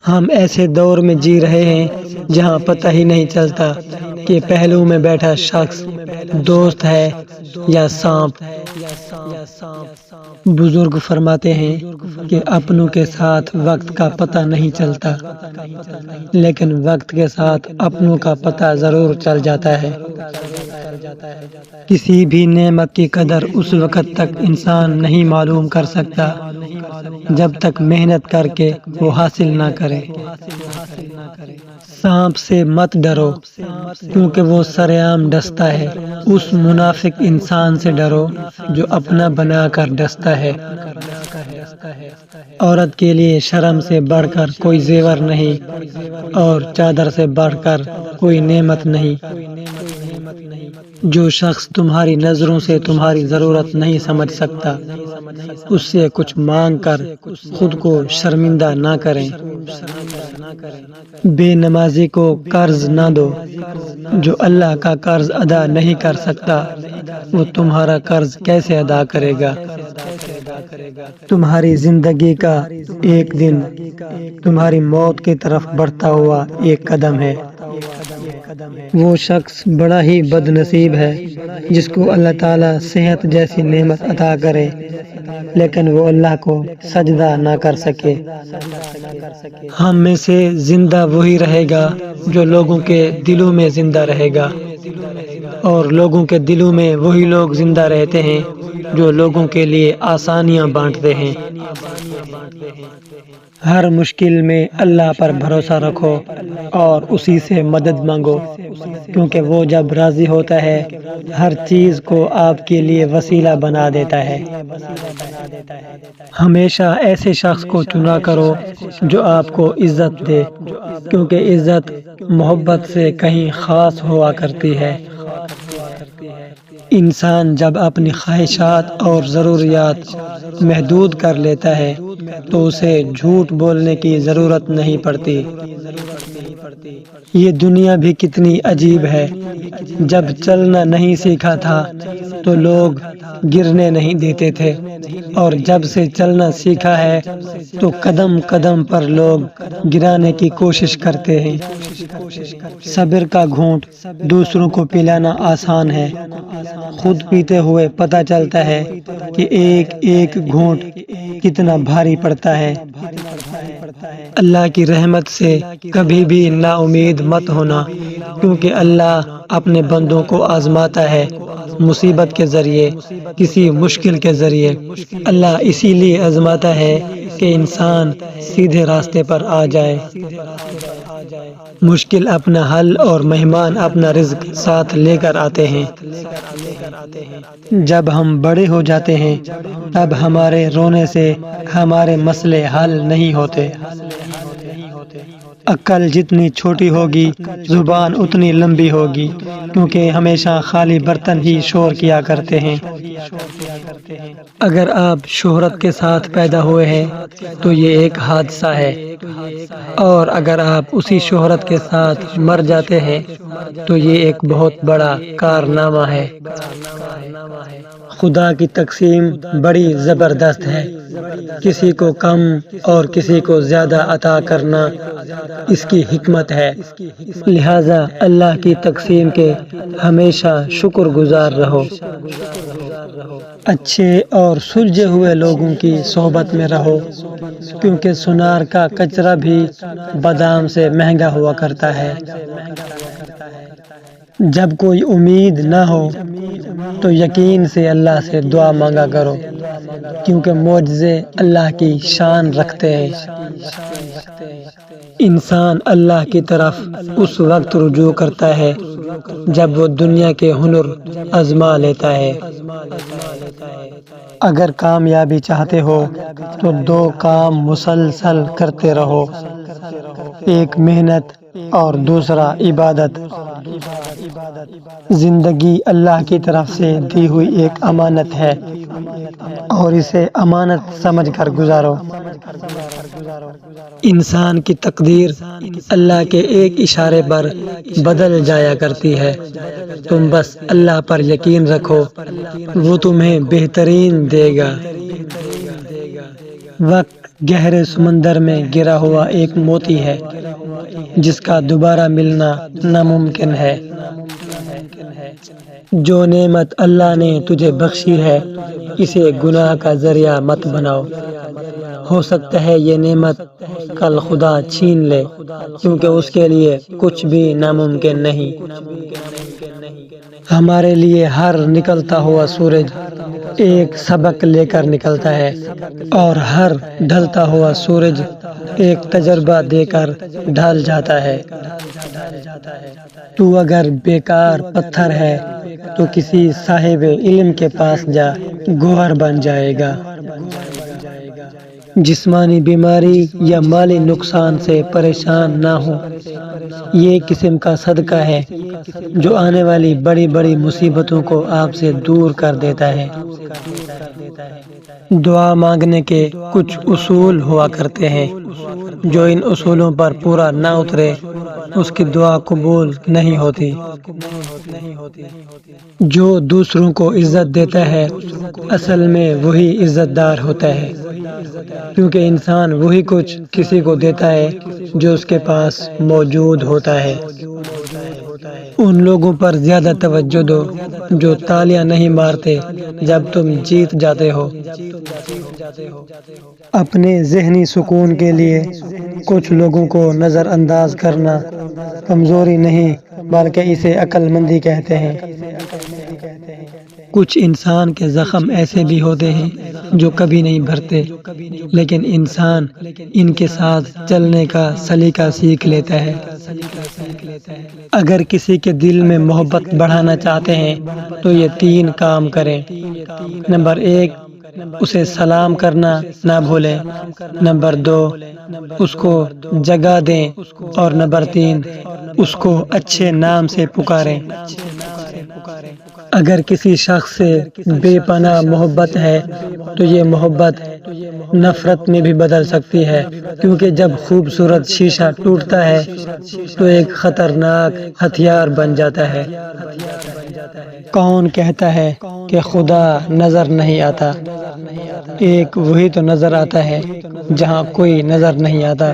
ہم ایسے دور میں جی رہے ہیں جہاں پتہ ہی نہیں چلتا کہ پہلو میں بیٹھا شخص دوست ہے یا سانپ۔ بزرگ فرماتے ہیں کہ اپنوں کے ساتھ وقت کا پتہ نہیں چلتا، لیکن وقت کے ساتھ اپنوں کا پتہ ضرور چل جاتا ہے۔ کسی بھی نعمت کی قدر اس وقت تک انسان نہیں معلوم کر سکتا جب تک محنت کر کے وہ حاصل نہ کرے۔ سانپ سے مت ڈرو کیونکہ وہ سرعام ڈستا ہے، اس منافق انسان سے ڈرو جو اپنا بنا کر ڈستا ہے۔ عورت کے لیے شرم سے بڑھ کر کوئی زیور نہیں اور چادر سے بڑھ کر کوئی نعمت نہیں۔ جو شخص تمہاری نظروں سے تمہاری ضرورت نہیں سمجھ سکتا، اس سے کچھ مانگ کر خود کو شرمندہ نہ کریں۔ بے نمازی کو قرض نہ دو، جو اللہ کا قرض ادا نہیں کر سکتا وہ تمہارا قرض کیسے ادا کرے گا؟ تمہاری زندگی کا ایک دن تمہاری موت کی طرف بڑھتا ہوا ایک قدم ہے۔ وہ شخص بڑا ہی بد نصیب ہے جس کو اللہ تعالیٰ صحت جیسی نعمت عطا کرے لیکن وہ اللہ کو سجدہ نہ کر سکے۔ ہم میں سے زندہ وہی رہے گا جو لوگوں کے دلوں میں زندہ رہے گا، اور لوگوں کے دلوں میں وہی لوگ زندہ رہتے ہیں جو لوگوں کے لیے آسانیاں بانٹتے ہیں۔ ہر مشکل میں اللہ پر بھروسہ رکھو اور اسی سے مدد مانگو، کیونکہ وہ جب راضی ہوتا ہے ہر چیز کو آپ کے لیے وسیلہ بنا دیتا ہے۔ ہمیشہ ایسے شخص کو چنا کرو جو آپ کو عزت دے، کیونکہ عزت محبت سے کہیں خاص ہوا کرتی ہے۔ انسان جب اپنی خواہشات اور ضروریات محدود کر لیتا ہے تو اسے جھوٹ بولنے کی ضرورت نہیں پڑتی۔ یہ دنیا بھی کتنی عجیب ہے، جب چلنا نہیں سیکھا تھا تو لوگ گرنے نہیں دیتے تھے، اور جب سے چلنا سیکھا ہے تو قدم قدم پر لوگ گرانے کی کوشش کرتے ہیں۔ صبر کا گھونٹ دوسروں کو پلانا آسان ہے، خود پیتے ہوئے پتہ چلتا ہے کہ ایک ایک گھونٹ کتنا بھاری پڑتا ہے۔ اللہ کی رحمت سے کبھی بھی نا امید مت ہونا، کیونکہ اللہ اپنے بندوں کو آزماتا ہے، مصیبت کے ذریعے، کسی مشکل کے ذریعے۔ اللہ اسی لیے آزماتا ہے کہ انسان سیدھے راستے پر آ جائے۔ مشکل اپنا حل اور مہمان اپنا رزق ساتھ لے کر آتے ہیں۔ جب ہم بڑے ہو جاتے ہیں تب ہمارے رونے سے ہمارے مسئلے حل نہیں ہوتے۔ عقل جتنی چھوٹی ہوگی زبان اتنی لمبی ہوگی، کیونکہ ہمیشہ خالی برتن ہی شور کیا کرتے ہیں۔ اگر آپ شہرت کے ساتھ پیدا ہوئے ہیں تو یہ ایک حادثہ ہے، اور اگر آپ اسی شہرت کے ساتھ مر جاتے ہیں تو یہ ایک بہت بڑا کارنامہ ہے۔ خدا کی تقسیم بڑی زبردست ہے، کسی کو کم اور کسی کو زیادہ عطا کرنا اس کی حکمت ہے، لہذا اللہ کی تقسیم کے ہمیشہ شکر گزار رہو۔ اچھے اور سلجھے ہوئے لوگوں کی صحبت میں رہو، کیونکہ سونار کا کچرا بھی بادام سے مہنگا ہوا کرتا ہے۔ جب کوئی امید نہ ہو تو یقین سے اللہ سے دعا مانگا کرو، کیونکہ معجزے اللہ کی شان رکھتے ہیں۔ انسان اللہ کی طرف اس وقت رجوع کرتا ہے جب وہ دنیا کے ہنر آزما لیتا ہے۔ اگر کامیابی چاہتے ہو تو دو کام مسلسل کرتے رہو، ایک محنت اور دوسرا عبادت۔ زندگی اللہ کی طرف سے دی ہوئی ایک امانت ہے، اور اسے امانت سمجھ کر گزارو۔ انسان کی تقدیر اللہ کے ایک اشارے پر بدل جایا کرتی ہے، تم بس اللہ پر یقین رکھو، وہ تمہیں بہترین دے گا۔ وقت گہرے سمندر میں گرا ہوا ایک موتی ہے جس کا دوبارہ ملنا ناممکن ہے۔ جو نعمت اللہ نے تجھے بخشی ہے اسے گناہ کا ذریعہ مت بناؤ۔ ہو سکتا ہے یہ نعمت کل خدا چھین لے، کیونکہ اس کے لیے کچھ بھی ناممکن نہیں۔ ہمارے لیے ہر نکلتا ہوا سورج ایک سبق لے کر نکلتا ہے، اور ہر ڈھلتا ہوا سورج ایک تجربہ دے کر ڈھل جاتا ہے۔ تو اگر بیکار پتھر ہے تو کسی صاحب علم کے پاس جا، گوہر بن جائے گا۔ جسمانی بیماری یا مالی نقصان سے پریشان نہ ہو، یہ قسم کا صدقہ ہے جو آنے والی بڑی بڑی مصیبتوں کو آپ سے دور کر دیتا ہے۔ دعا مانگنے کے کچھ اصول ہوا کرتے ہیں، جو ان اصولوں پر پورا نہ اترے اس کی دعا قبول نہیں ہوتی۔ جو دوسروں کو عزت دیتا ہے اصل میں وہی عزت دار ہوتا ہے، کیونکہ انسان وہی کچھ کسی کو دیتا ہے جو اس کے پاس موجود ہوتا ہے۔ ان لوگوں پر زیادہ توجہ دو جو تالیاں نہیں مارتے جب تم جیت جاتے ہو۔ اپنے ذہنی سکون کے لیے کچھ لوگوں کو نظر انداز کرنا کمزوری نہیں بلکہ اسے عقل مندی کہتے ہیں۔ کچھ انسان کے زخم ایسے بھی ہوتے ہیں جو کبھی نہیں بھرتے، لیکن انسان ان کے ساتھ چلنے کا سلیقہ سیکھ لیتا ہے۔ اگر کسی کے دل میں محبت بڑھانا چاہتے ہیں تو یہ 3 کام کریں۔ نمبر 1، اسے سلام کرنا نہ بھولیں۔ نمبر 2، اس کو جگہ دیں، اور نمبر 3، اس کو اچھے نام سے پکاریں۔ اگر کسی شخص سے بے پناہ محبت ہے تو یہ محبت نفرت میں بھی بدل سکتی ہے، کیونکہ جب خوبصورت شیشہ ٹوٹتا ہے تو ایک خطرناک ہتھیار بن جاتا ہے۔ کون کہتا ہے کہ خدا نظر نہیں آتا؟ ایک وہی تو نظر آتا ہے جہاں کوئی نظر نہیں آتا۔